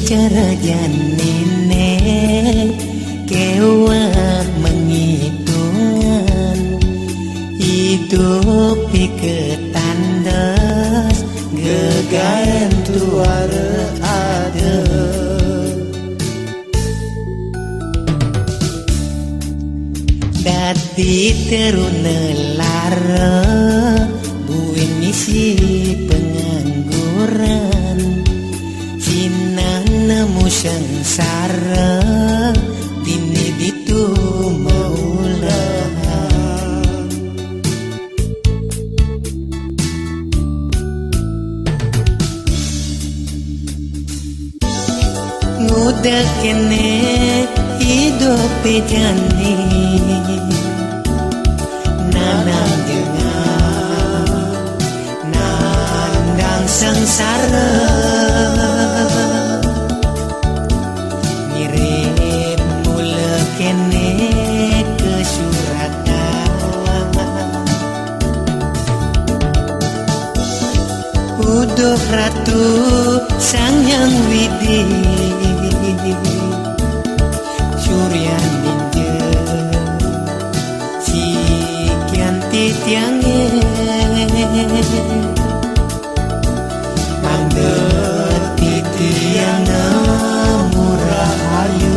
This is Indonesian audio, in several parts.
Cara janine kewa menghitungan hidup ketandas gegayan tuara ada dati terunelara buin misi pengangguran nemu sengsara dini ditu maulah ngudah kene hidup jani nanang dengan nandang sengsara Uduh ratu sang yang widi Surya ninja si kianti tiangnya mangget titi yang murah ayu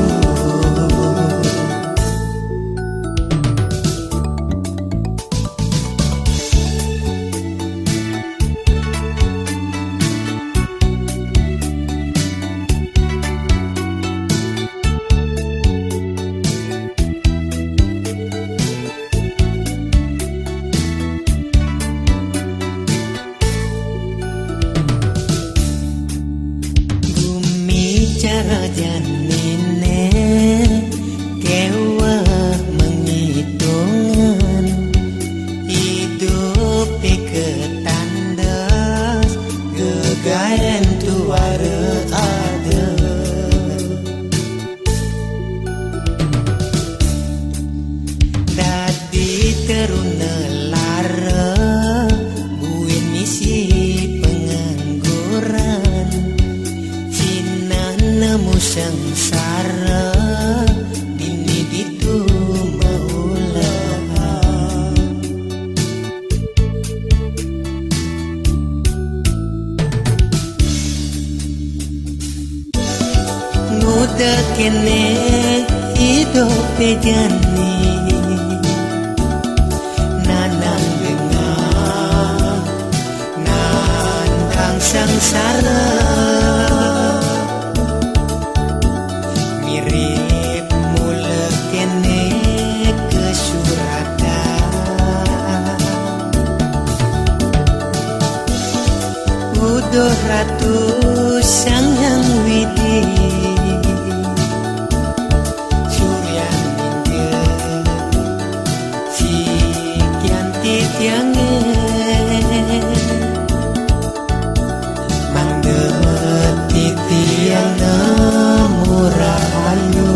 cara janine kewa menghitungan hidup ketandas gegayan tuara ada dadi terunelara buin misi pengangguran nemu sengsara dini ditu maulah ngudah kene hidup jani nanang dengan nandang sengsara Uduh ratu sang yang widi Surya ninja si kianti tiangnya mangget titi yang murah ayu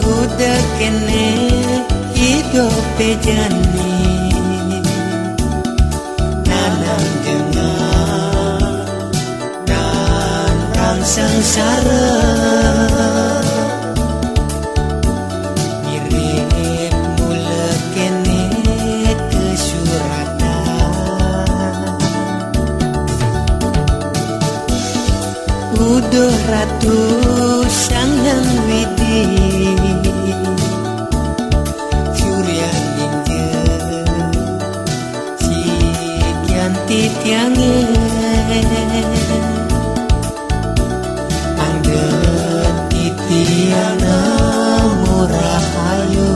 udah kene hidup jani nanang dengan nandang sengsara mirip mula kene ke suratan uduh ratu sang yang widi Surya ninja si kianti tiangnya mangget titi yang murah ayu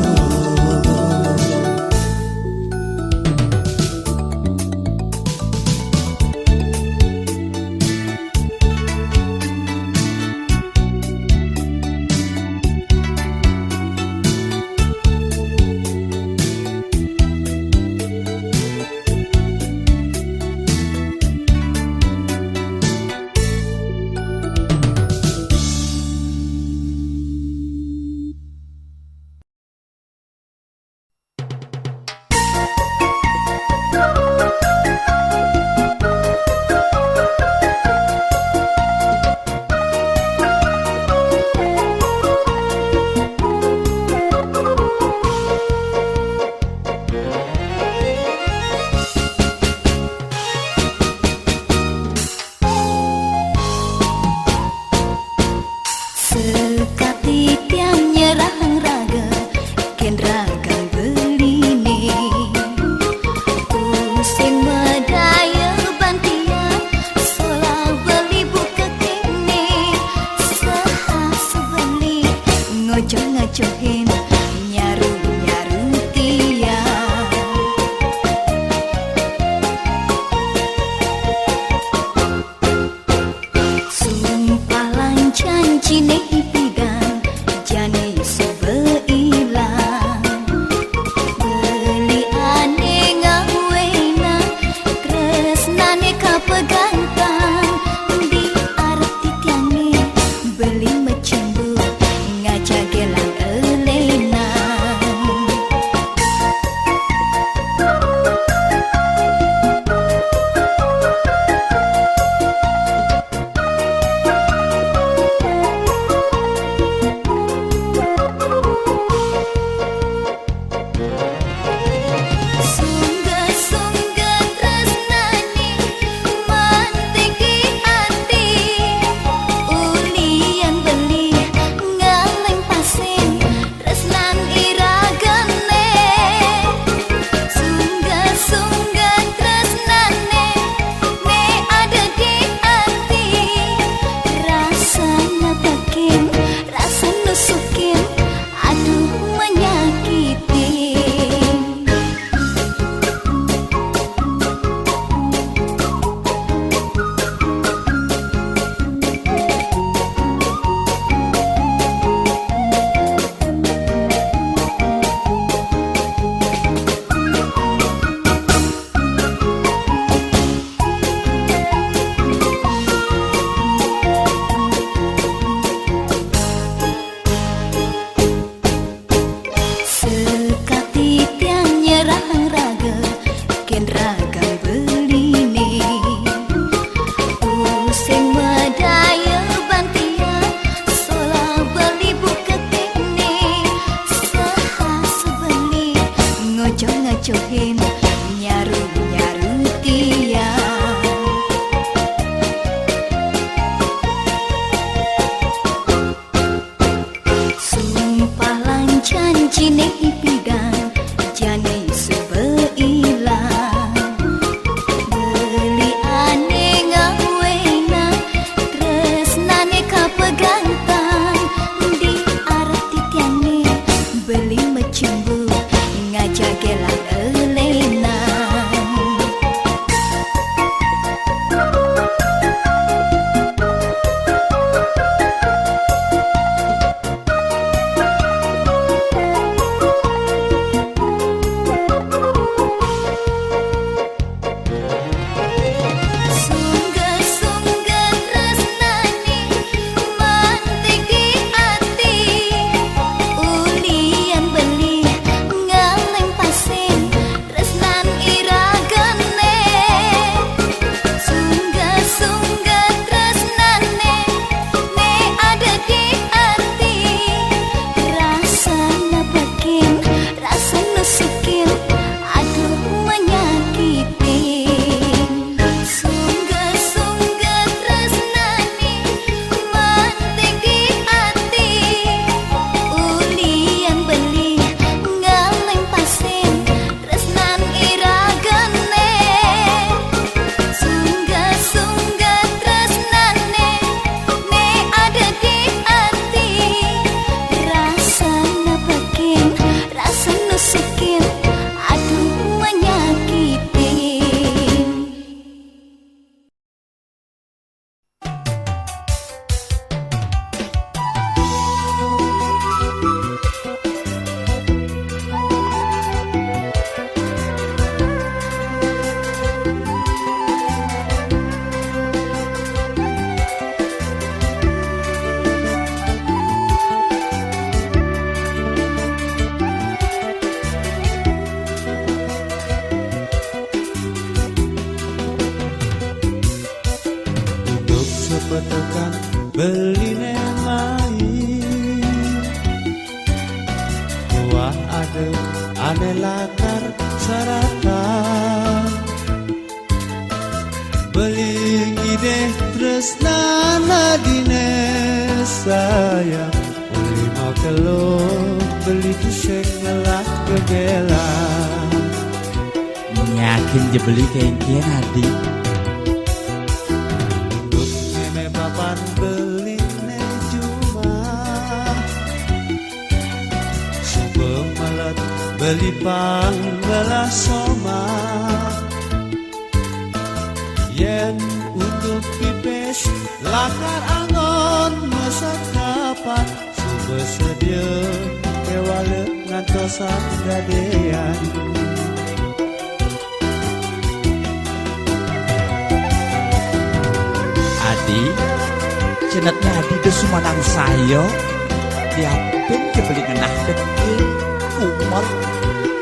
ngacohin nyaru-nyaru tiang. Sumpah lang janji nih bidang jane sebeilang beli ane ngawena tresnane kapegantang di arti tiange beli mecembu ngajak gelang elena. Ngacohin nyaru-nyaru tiang. Sumpah lang janji nih bidang jane sebeilang beli ane ngawena tresnane kapegantang di arti tiange beli mecembu ngajak gelang elena. Petekan beli nemai buah adem ane latar saratan beli ide tresnana dine sayang beli mau kelo beli tuseng ngelak kegelang yakin je beli kengkian adik papan beli ne cuma beli panggelas soma yen untuk pipis lakar angon masak kapan sudah sedia kewale ngantosan gadean Adi cenetnya Adi itu sumanang sayo diapin kebeli ngenah dekil umur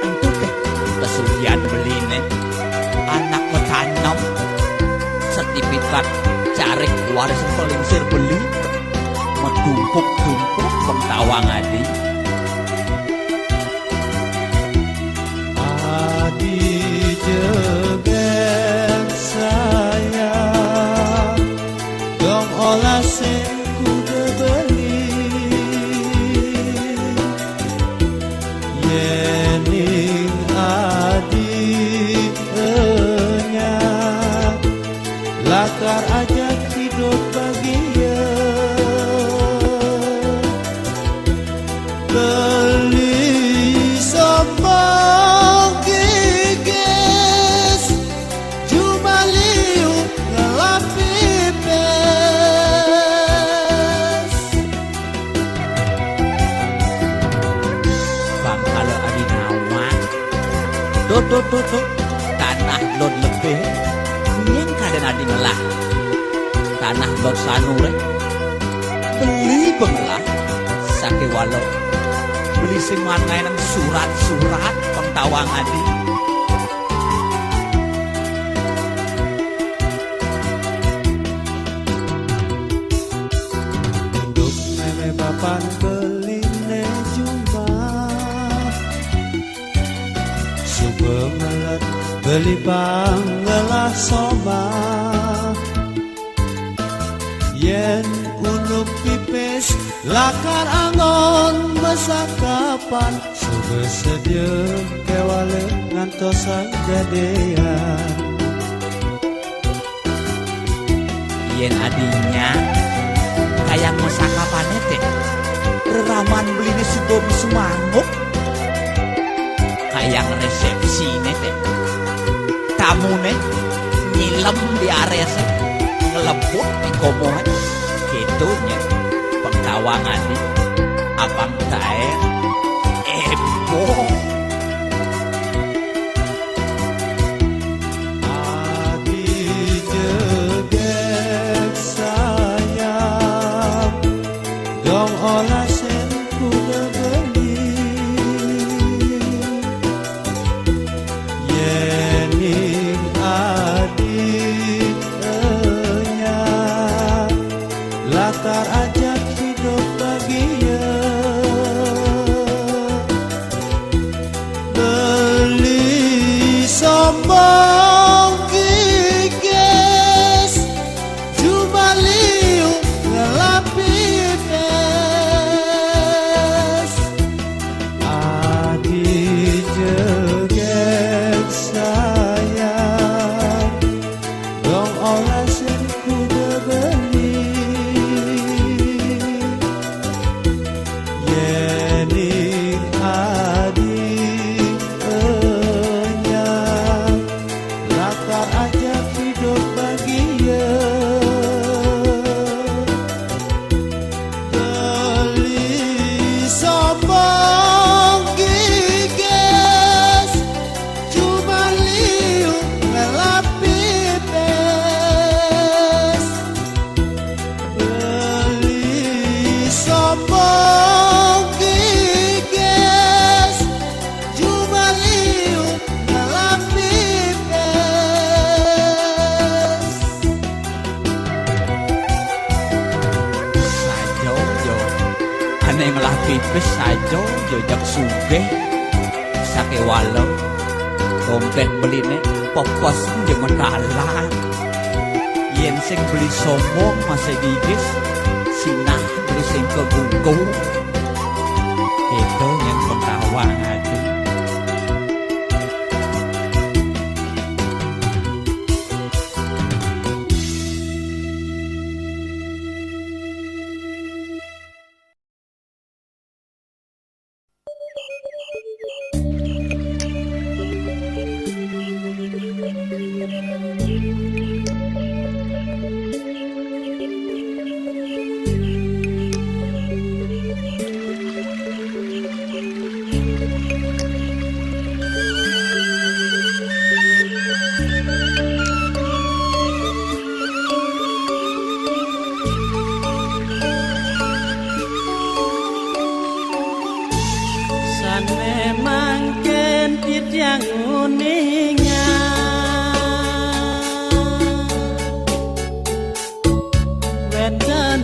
itu teh kesulian beli nih anak metanam sertifikat cari waris pelingsir beli metumpuk-tumpuk pengtawang Adi jegen saya dong olah sen kuda beli yening adi enya lakar aja hidup bagia beli sombong gigis jumaliu ngelapipes bang kalau Adi nawang tuh tanah lon lebih yang kadang Adi ngelah tanah lon sanure beli bengelah sake walau beli sing manganan surat-surat pengtawang Adi untuk nenek papan beli jumpa suka melet beli panggelas soma yen unuk pipis lakar angon masak kapan suka sedia kewale ngantosan gadean yen adinya kayak masakapannya teh reraman belinya sugom semanguk kayak resepsi teh tamu nyilem di area ngelebut di komohan gitunya pengtawang Adi abang tae adi jegen sayang dong olah sen kuda beli yening adi enya lakar ajak hidup bahagia beli sombong gigis jumaliu ngelapipes adi jegen sayang dong olah sen kuda beli yening adi enya lakar ajak hidup bahagia beli sombong gigis jumaliu ngelapipes beli sombong gigis jumaliu ngelapipes sajo yo aneh ngelah pipis sajo yo jak sugeh sake walau dompet beline popos jeung mendalang yen sing beli sombong masih gigis sinah beli sing kegunggung itu yang pengtawang Adi Memang kentit yang uningan Wedan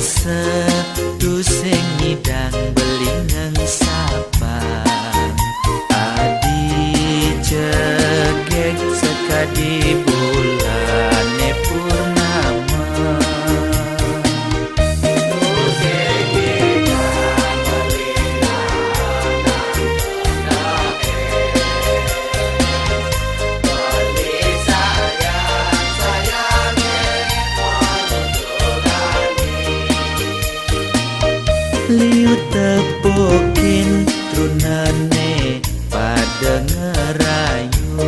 setu sing nyidang belingang sapan adi cegek sekadi bulane purnama liu tepokin trunane pada ngerayu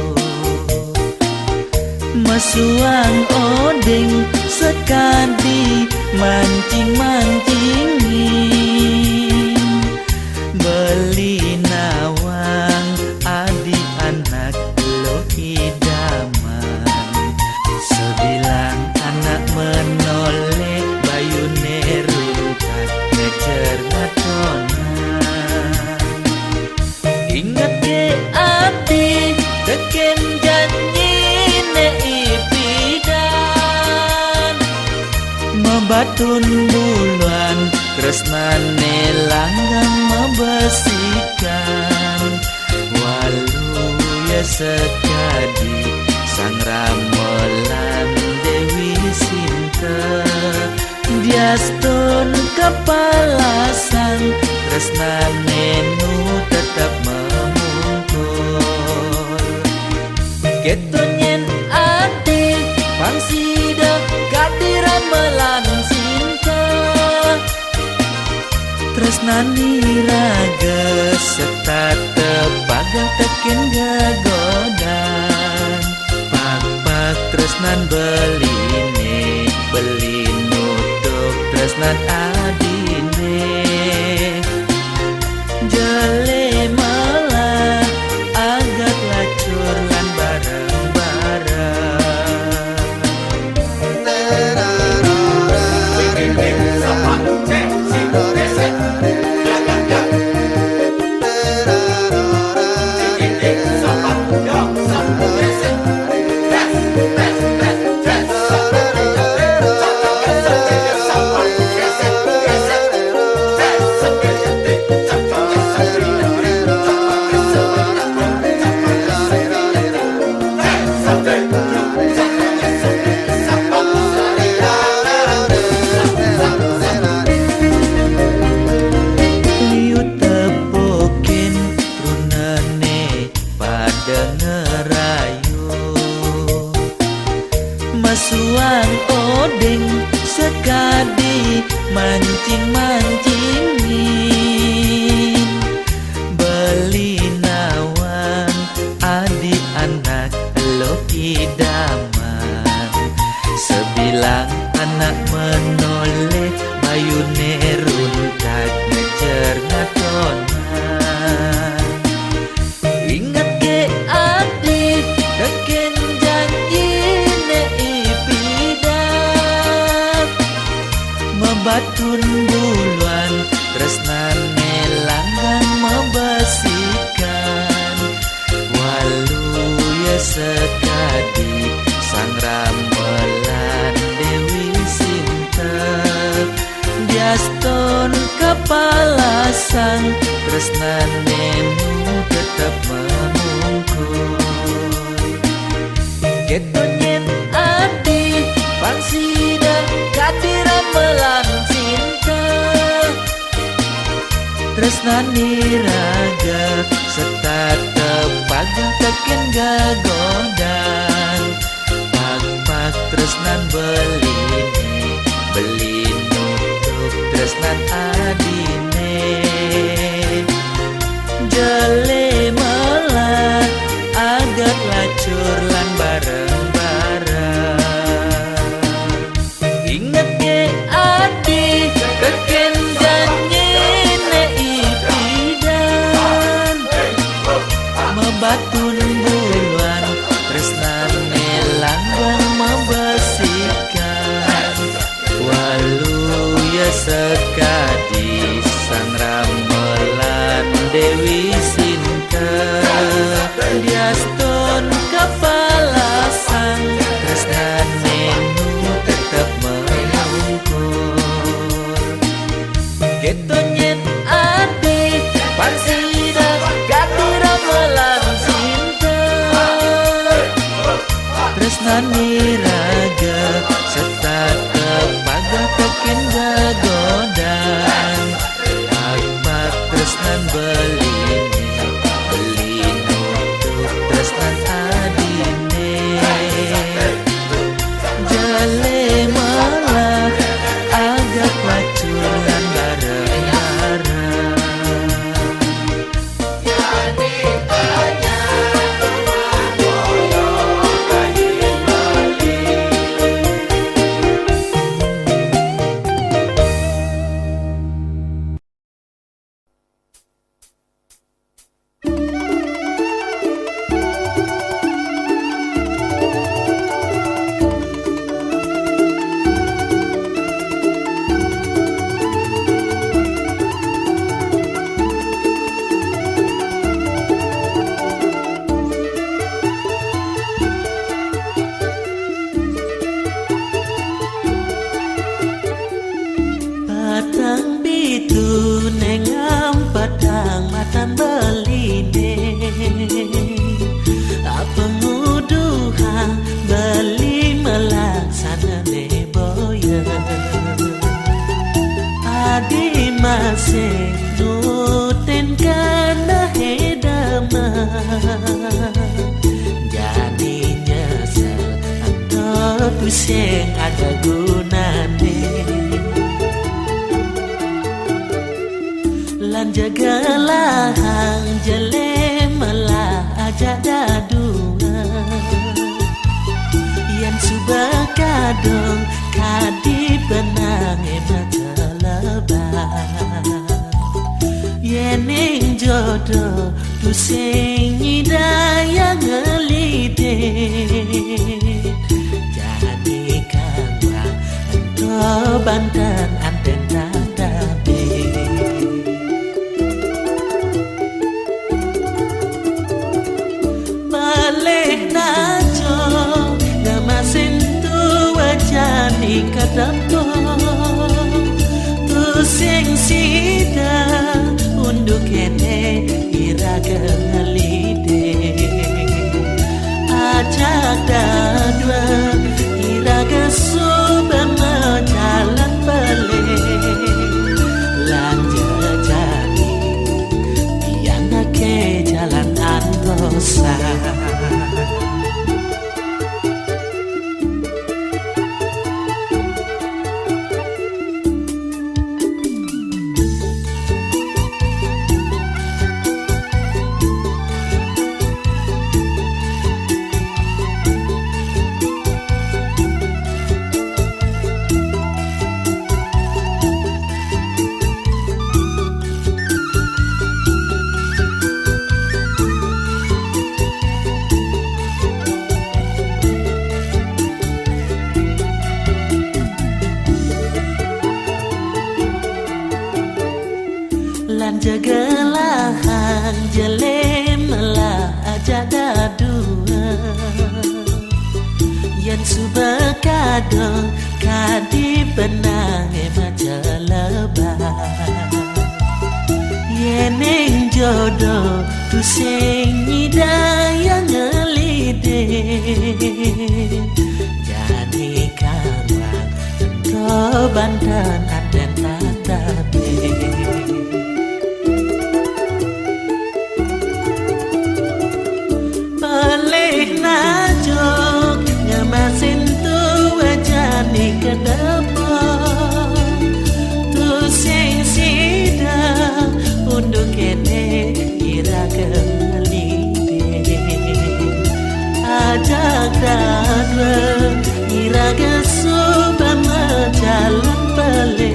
masuang odeng sekadi mancing-mancingin beli nawang adi anak lo idaman sebilang anak menoleh bayune runtak ngecer ngatonan ingat ke ati teken janji ne ipidan membatun buluan tresnane langgang membesikan walu ya sekadi sang ramelan Dewi Sinta diaston kepala sang tresnane nu tetap memungkul ketonyen ati pangsida kadiran melan cinta tresnani raga serta tepagang teken gagodan pak tresnan beline beli nutup tresnan adine jele malah agak lacur lan bareng-bareng masuang odeng sekadi mancing-mancingin beli nawang adi anak lo idaman sebilang anak menoleh bayune runtak ngecer ngatonan ingat ke adi teken janji batun buluan tresnane langgang membesikan walu ya sekadi sang ramelan Dewi Sinta diaston kepala sang tresnane nu tetap memungkul ketonyen adi pangsida kadiran melan cinta tresnani raga serta tepagang teken gagodan pak tresnan beli nutup tresnan adine jele malah agak lacur lan bareng-bareng ingat ke adi teken janji ne ipidan mebatun buluan tresnane langgang membesikan walu ya sekadi sang ramelan Dewi Sinta diaston kepala sang tresnane nu tetap memungkul Ketonyet adik Pansida Kakura melang cinta Tresnani raga Serta kepada kekinda godan Akbat tresnan belini untuk tresnan adine Jale malah agak lacuran bareng-bareng Patang bitu nengam padang matan beline Apa nguduha beli melaksana neboya Adi masih nuten kana hedama Jadi nyesel atau pusing ada gunane Lan jagalah hang jele malah aja dadua Yang subah kadong kadi benang mata lebar Yening jodoh tu sing nyidaya ngelide Jadi kambang ento banten anten tatabe Balik najo ngamasin tu wajani kadampo Tu sing sida unduk kene iraga ngalide Ajak dadwa iraga subama jalan balik Lanja jadi Tiana ke jalan antosa Lan jagalah hang jele malah aja dadua Yang subah kadong kadi benang maja lebar Yeneng jodoh tu sing nyidaya ngelide Jadi kambang ento banten anten tatabe Balik najok ngamasin tu wajani kedepo Tu sing sida unduk kene ira kelide Ajak dadwa ira kesubama jalan balik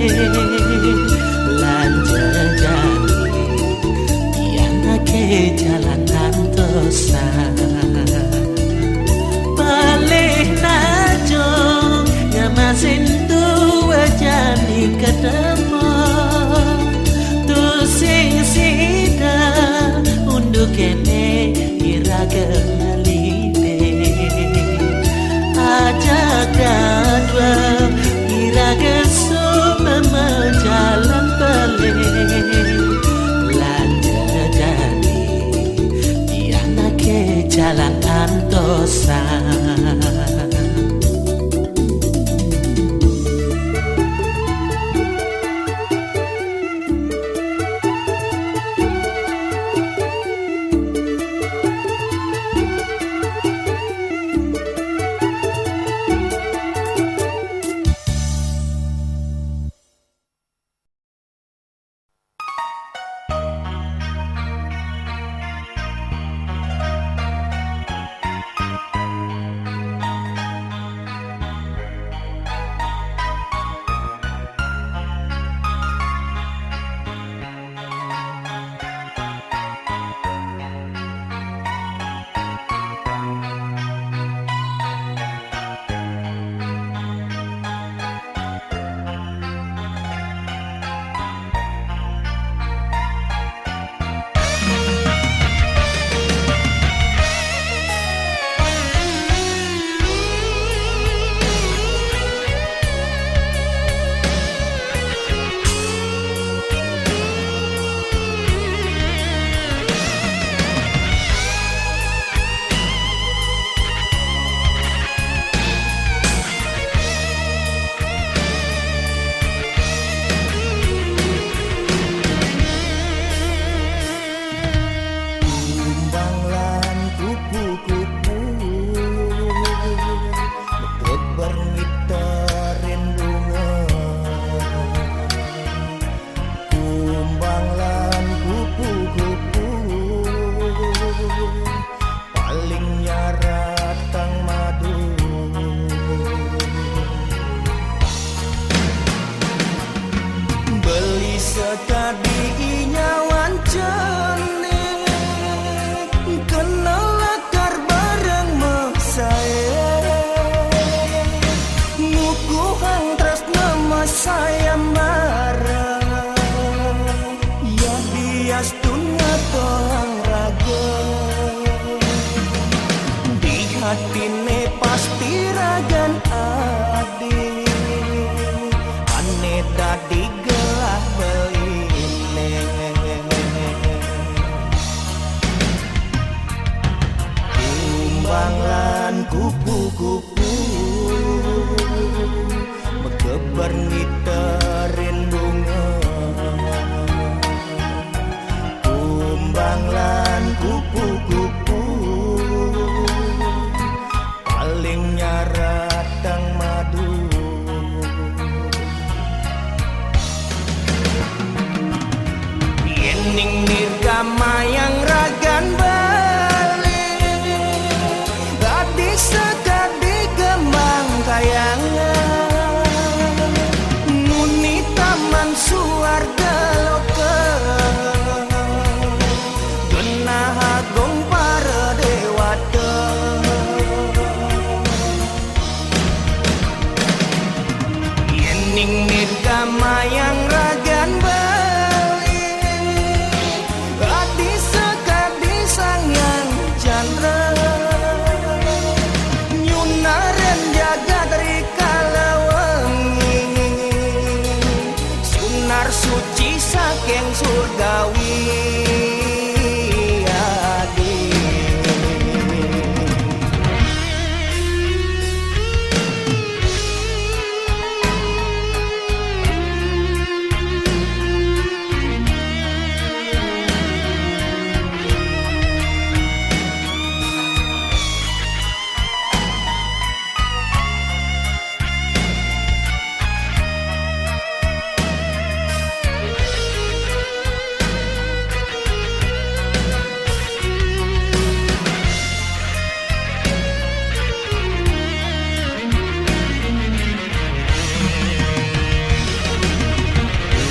sekadi nyawan cenik kenal akar bareng mesaya ngukuhan tresna masaya marah ya bias dunia toang raga di hatine pasti ragan adi ane dadi gelah beline kumbang kupu-kupu mekebar ngiterin bunga kumbang lan kupu-kupu paling nyaratang madu yening nirgama yang ragan balik gadis sekadi kembang kayangan muni taman suarga loka genah agung para dewata yening nirgama yang ragan balik gadis sekadi sangyang chandra nyunaren jaga dari kalawangi sunar suci saking surgawi adi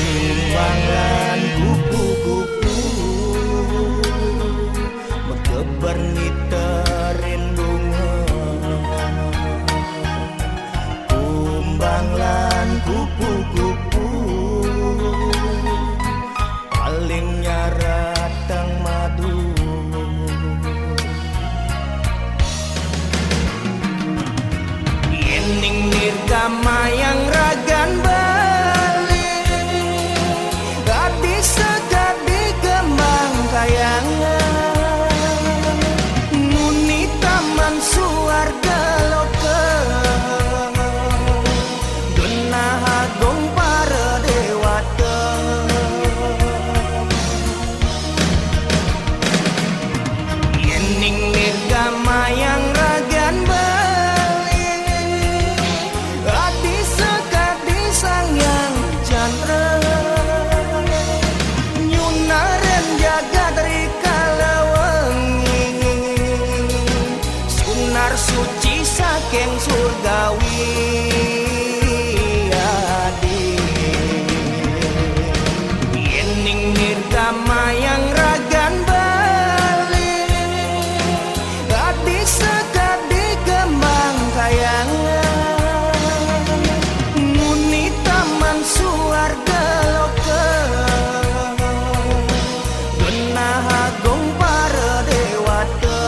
kumbangan kupu-kupu mekebar ngiterin bunga kumbang lan kupu-kupu paling nyaratang madu yening nirgama yang ragan balik gadis sekadi kembang kayangan muni taman suarga loka genah agung para dewata yening nirgama yang ragan balik gadis sekadi sangyang chandra nyunaren jaga dari kalawangi sunar suci saking surgawi adi yening nirgama yang ragan balik gadis sekadi kembang kayangan muni taman suarga loka genah agung para dewata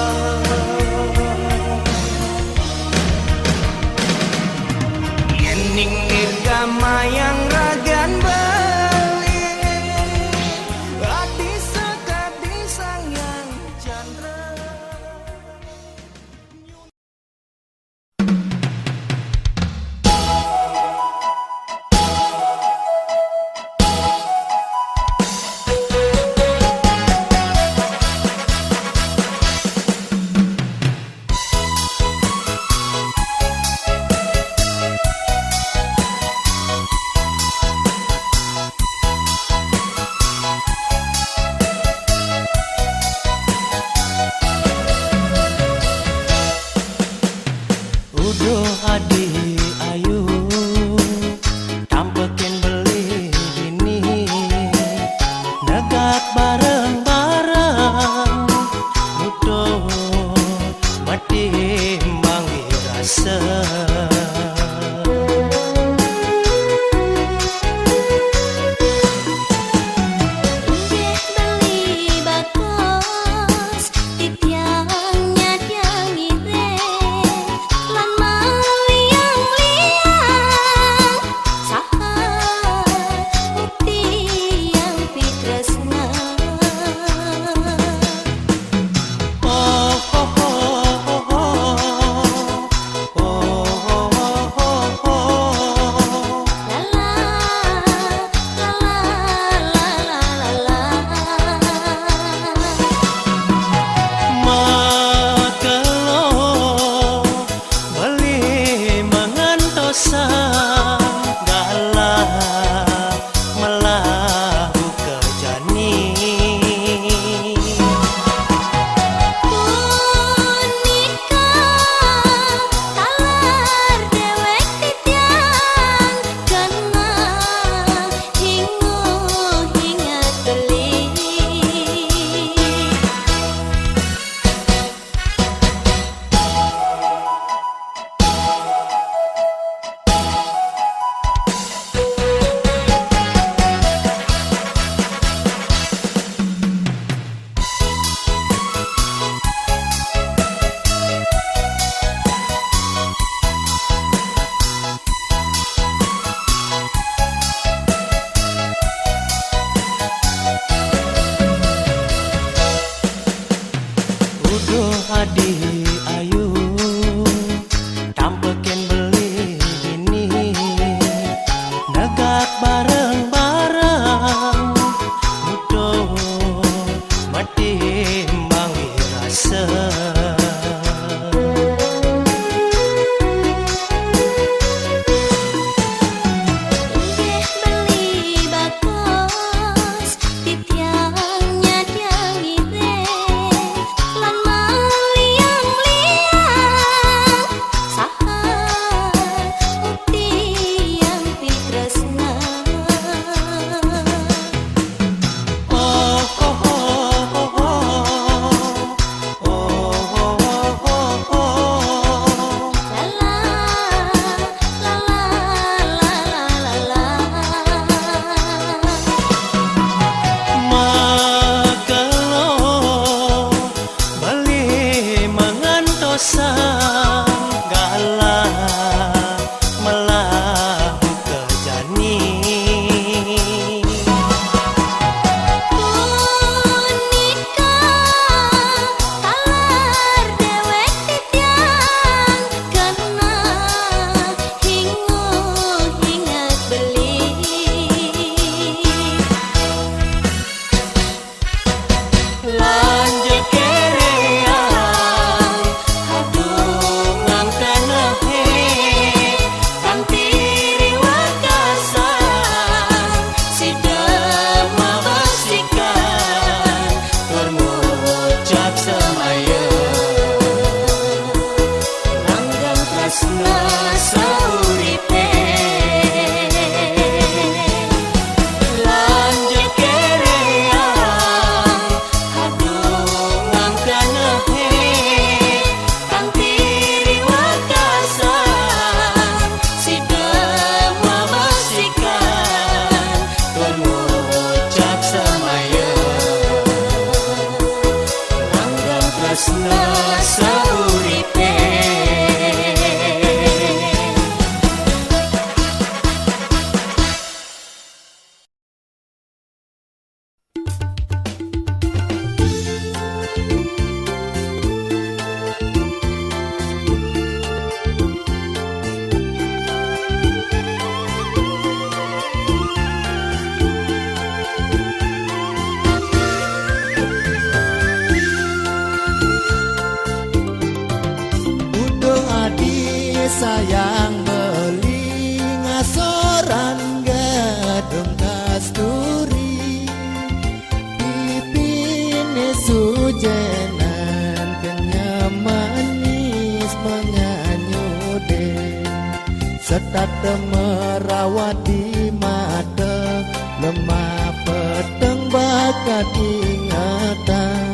setat merawat di mata lemah peteng bakat ingatan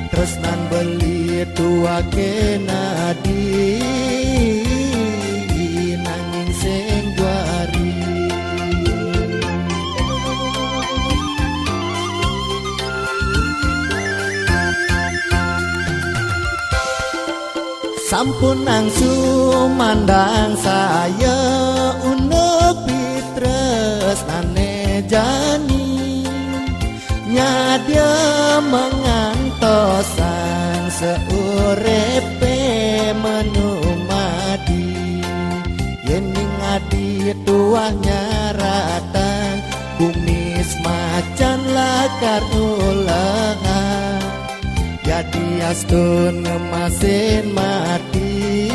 tresnan beli tua kenadi nanging sing juari sampun nangsu mandang saya unek pitres nane jani nyadia mengantosan seurepe menumadi yening adi tuahnya ratang kumis macan lakar ulahan jadi astun ngemasin mati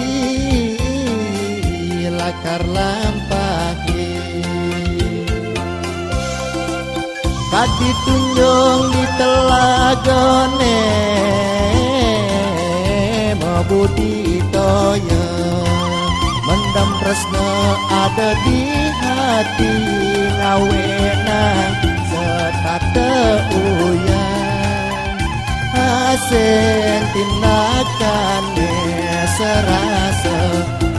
lakar lampahi kadi tunjung di telagone mebudi toya mendam tresna ada di hati ngawenang setata uyan asing tindakan serasa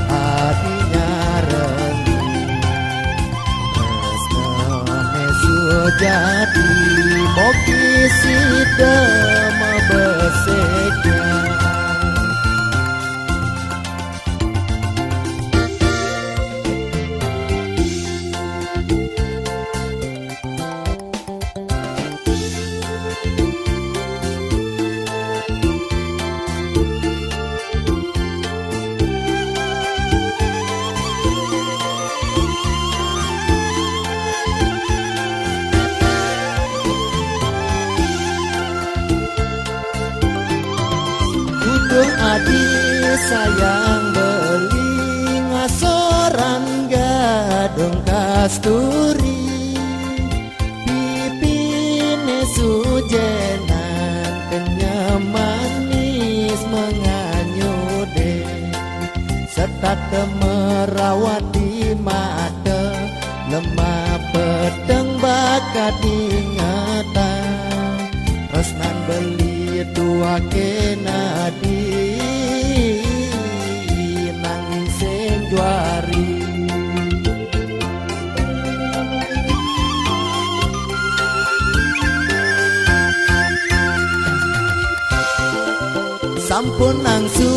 hatinya rendah resnane sujati moki sida mebeseknya adi sayang beli ngasoran gadung kasturi pipine sujenan kenyam manis menganyude serta merawat di mata lemah peteng bakat ingatan resnan beli tua kenadi nanging sing juari sampun nangsu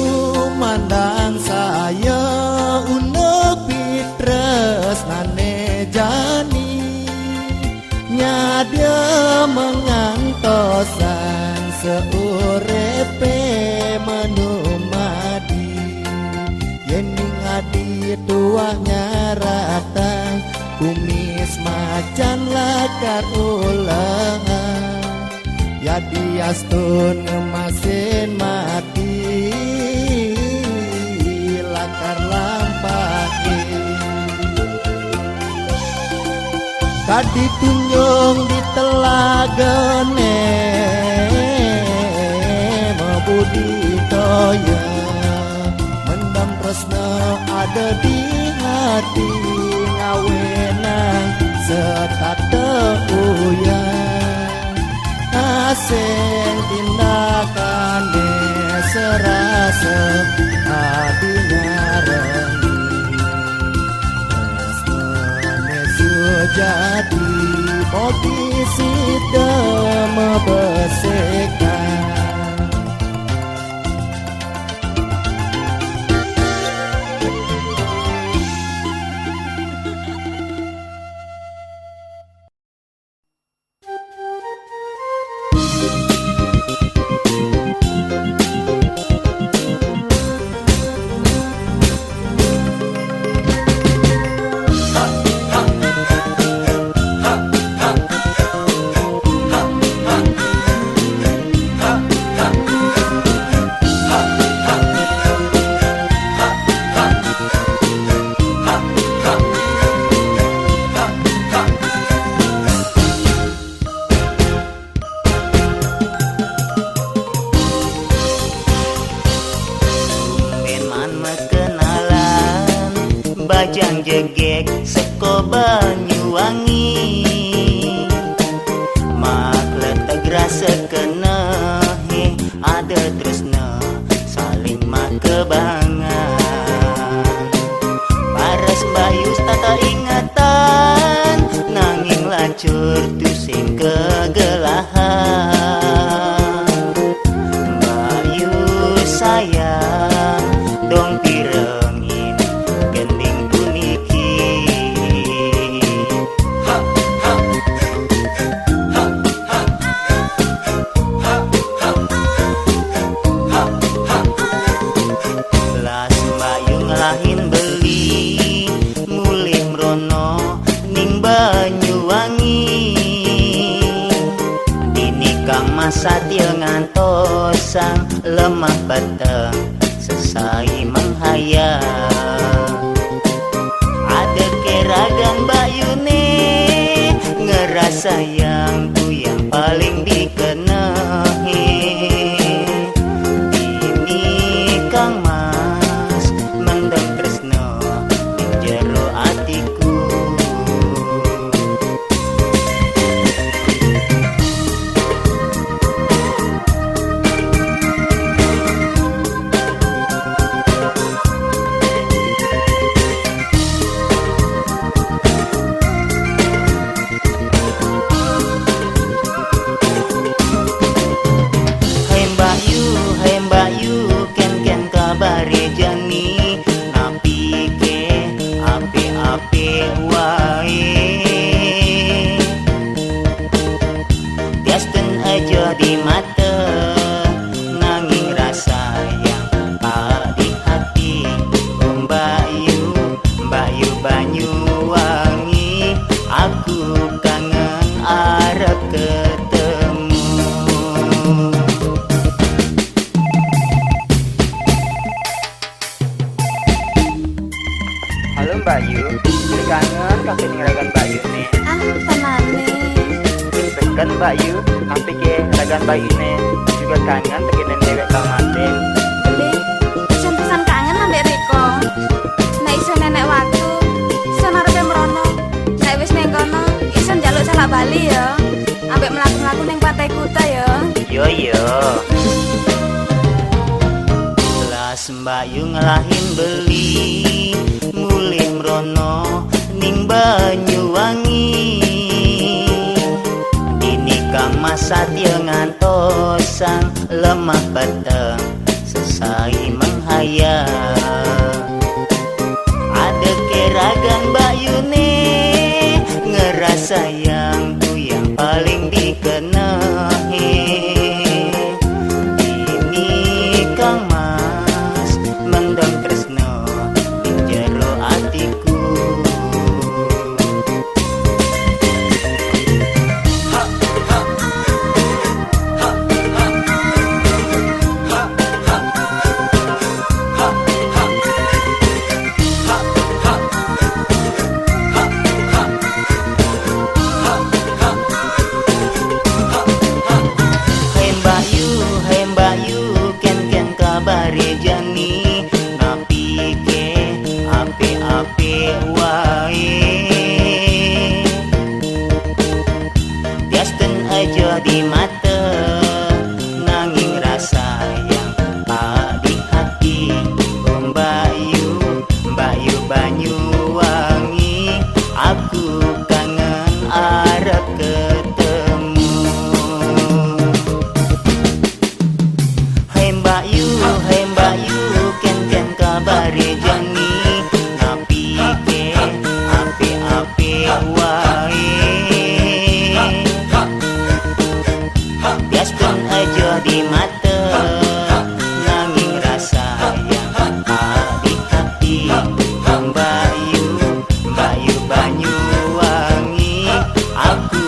mandang saya unek pitres nane jani nyadia mengantosan seurepe menumadi yening adi tuahnya ratang kumis macan lakar ulangan jadi astun ngemasin mati lakar lampahi kadi tunjung di telagane mebudi toya mendam tresna ada di hati ngawenang setata uyan asing tindakan serasa hatinya rendah jadi kopi sida mebesekan Banyuwangi makletek rasa kenehe ada tresna saling makebangan paras bayus tata ingatan nanging lacur tu sing kegelahan bayu sayang dong pirengin gending puniki las bayu ngelahin beli mulih mrono ning Banyuwangi dinikang masatya ngantosang lemah peteng sesai menghayang ada keragan bayune ngerasa yang ku yang paling dikenehi ini Kang Mas mendem tresno ing jero atiku Hai Mbakyu ken kabare jani napi ke ape wae tiasten aja di mata nanging rasa yang tak di hati Mbakyu Banyuwangi aku kangen arep ketemu. Halo Mbak Yu, kangen kakek ragan Mbak Yu nih. Ah, tenane. Beken Mbak Yu, sampai ke ragan Mbak Yu nih. Juga kangen tegenen dewek Kang Martin. Beli, pisan kangen ambek Riko. Nek iso nenek waktu, iso narepe mrono. Nek wis ning kono, iso njaluk salak bali ya. Ambek mlaku-mlaku ning Pantai Kuta ya. Yo. Las Mbakyu ngelahin beli mulih mrono ning Banyuwangi dinikang masatya ngantosang lemah peteng sesai menghayang ada keragan bayune ngerasa yang ku yang paling dikenehi ini Kang Mas mendem tresno ing jero atiku Hai Mbakyu ken kabare jani napi ke ape wae tiasten aja di mata nanging rasa yang tak di hati Mbakyu Banyuwangi aku kangen arep ketemu. Hai Mbakyu ken kabare jani napi ke ape wae tiasten aja di mata nanging rasa yang tak di hati Mbakyu Banyuwangi aku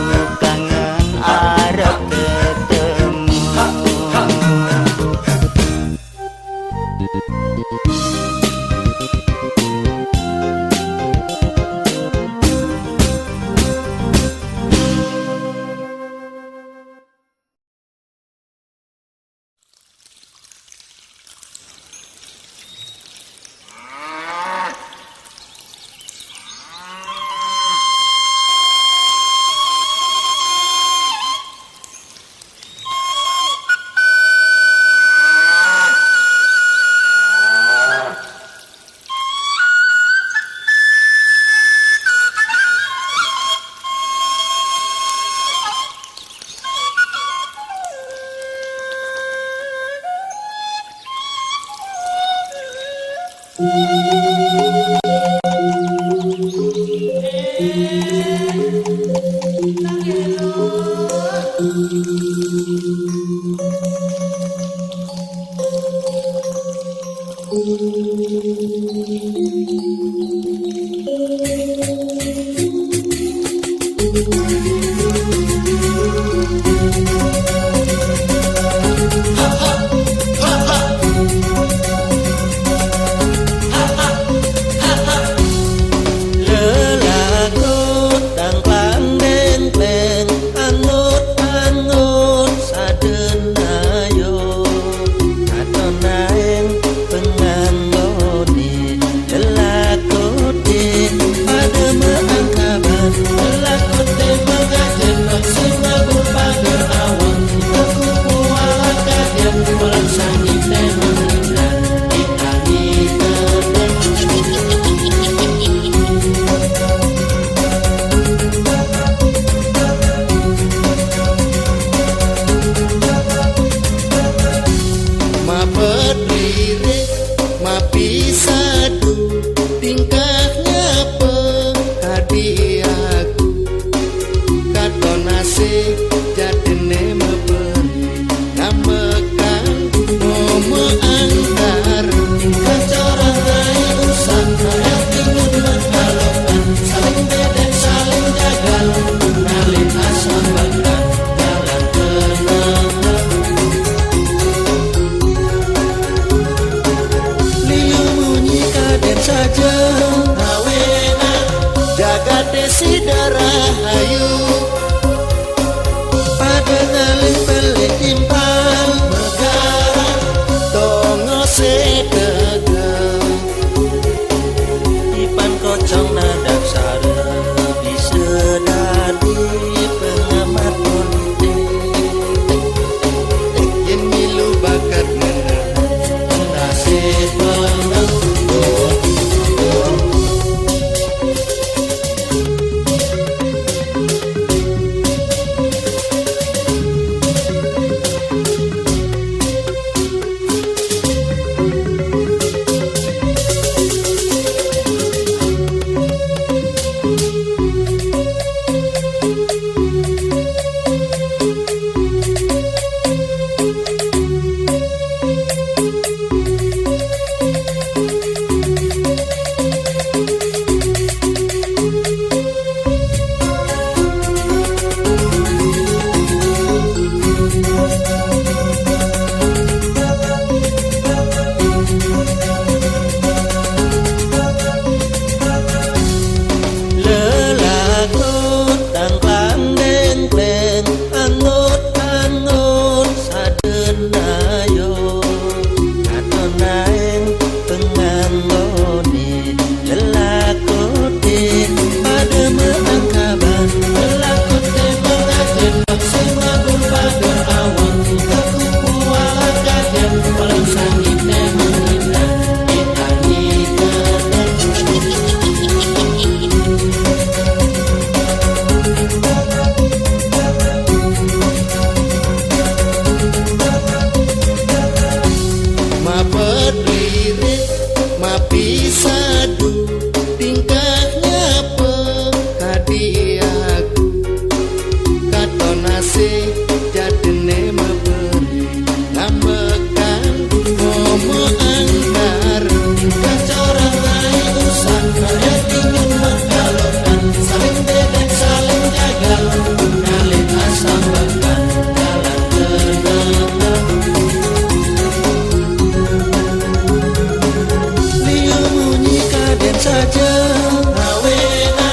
Lelakut tang klandeng teng angut-angut sadenayo aton naeng penganggone lelakut pada mengangkaban lelakut mengajen sing mabur pager awang kuku ala kadian orang sangit mengindah ditani kedeng ma berdiri ma pisadu tingkahnya pekadiaku katon asik jadine meberi ngamekan momo angkar kacara rai usang kaya tinggal mengalokan saling bedek saling jagal ngalin asam bakar jalan kenangan liu bunyi kaden saja awena jaga desi darah ayu pada ngaling pelik timpal megara tongo sedegel ipan kocong nadak sare disedari pengamat politik yen milu bakat menahan nasib menang lelakut tang klandeng teng angut-angut sadenayo aton naeng penganggone lelakut pada mengangkaban lelakut mengajen sing mabur pager awang kuku ala kadian orang sangit mengindah ditani kedeng ma berdiri ma pisadu tingkahnya pekadiaku katon asik jadine meberi ngamekan momo angkar kacara rai usang kaya tinggal mengalokan saling bedek saling jagal ngalin asam bakar jalan kenangan liu bunyi kaden saja awena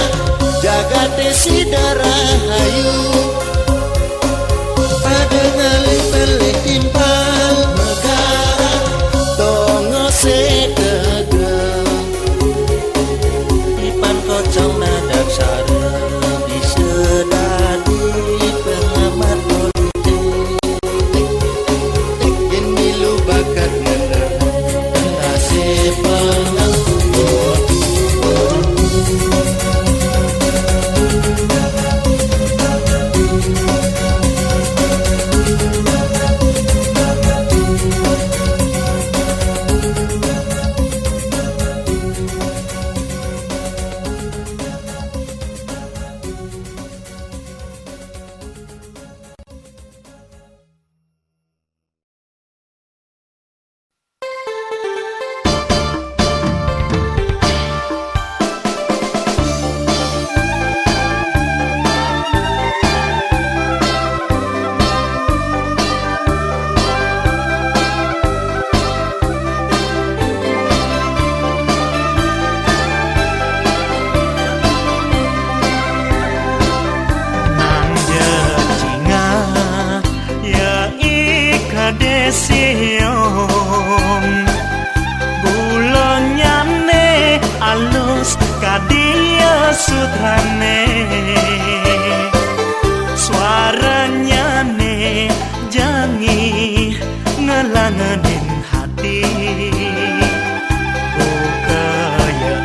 jaga desi darah ayu desiong bulonyane alus kadia sutrane suaranya ne jangi ngelangenin hati kaya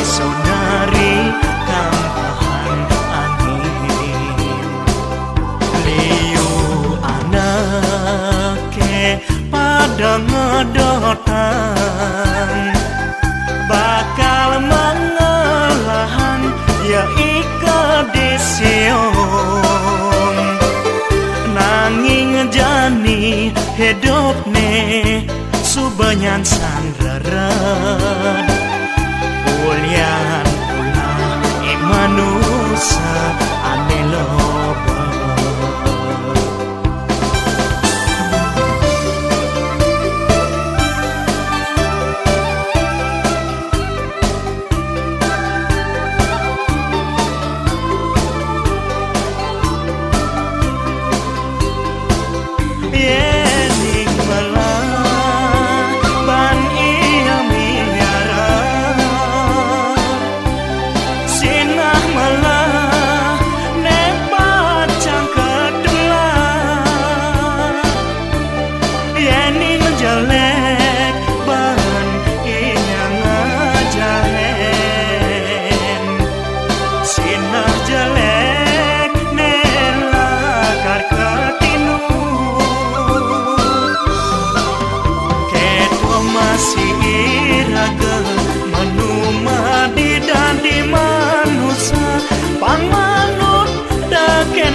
iso nari kampahan angin liu anake pada ngedotan bakal mengelahan ya ika desiong nanging jani hidup ne subanyan sandaran ulian ulah manusia ane loba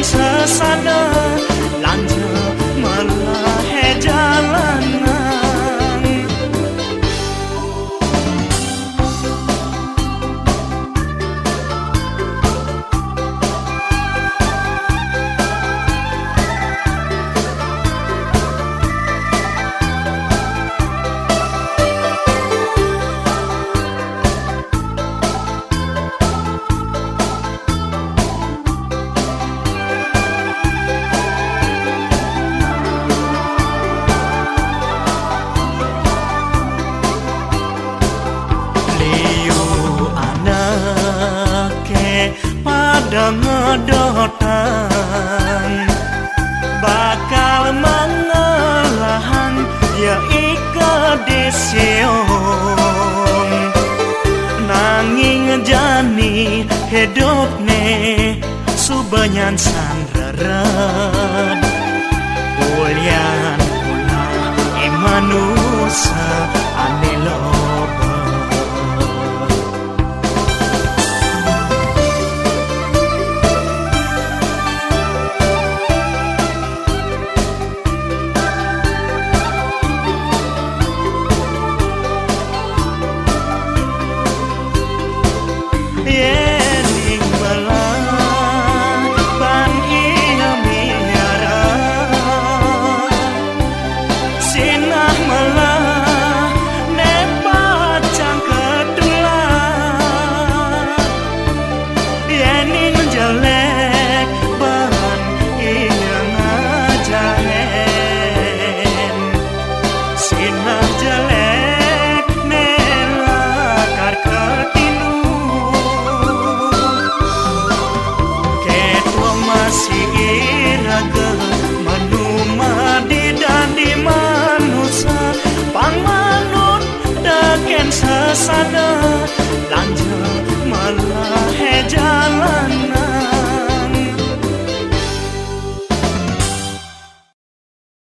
sesana lanja malah jalanan pada ngedotan bakal mengelahan ya ika desiong nanging jani hidup ne subanyan sandaran ulian ulah manusia ane loba masih